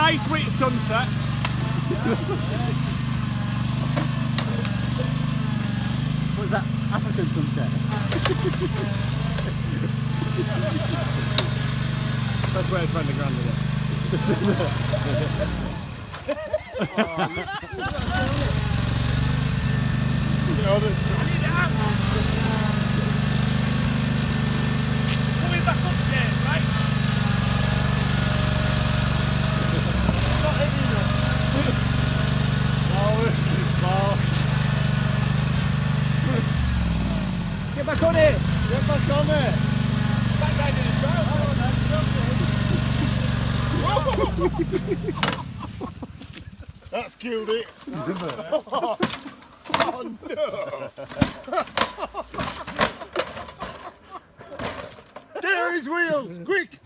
nice wet sunset. What's that? African sunset? That's where I spent the grand with it. I need it out. Coming back upstairs, right? Get back on it! Get back on it! That guy did his job. That's killed it. Oh no! There his wheels, quick!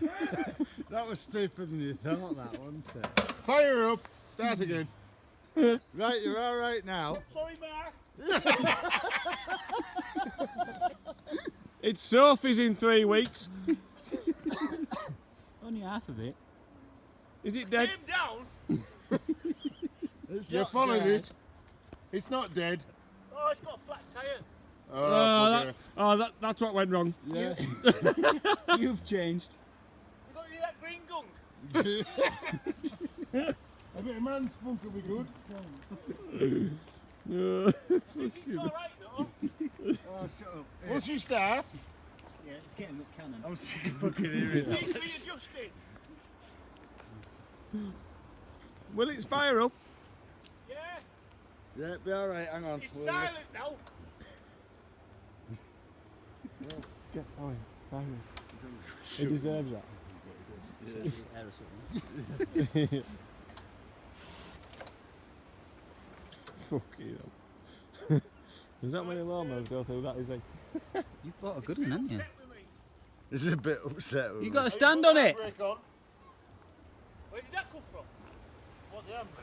That was stupider than you thought, that, wasn't it? Fire up, start again. Right, you're all right now. Sorry, Mark. It's Sophie's in 3 weeks. Only half of it. Is it dead? Came down. It's You not followed dead. it. It's not dead. Oh, it's got a flat tyre. That's what went wrong. Yeah. You've changed. You got that green gunk? A bit of man's spunk will be good. It's alright though. Oh, shut up. Once you start, Yeah, it's getting up cannon. I'm sick of fucking hearing that. Needs readjusting. Will it fire up? Yeah. Yeah, be all right. Hang on. It's silent now. Get on. He deserves that. Air or something. Fuck you. There's not many lawnmowers go through that, is there? You've bought a good one, haven't you? Check with me. This is a bit upset with You me. got a stand on it. brake on. Where did that come from? What the handbrake?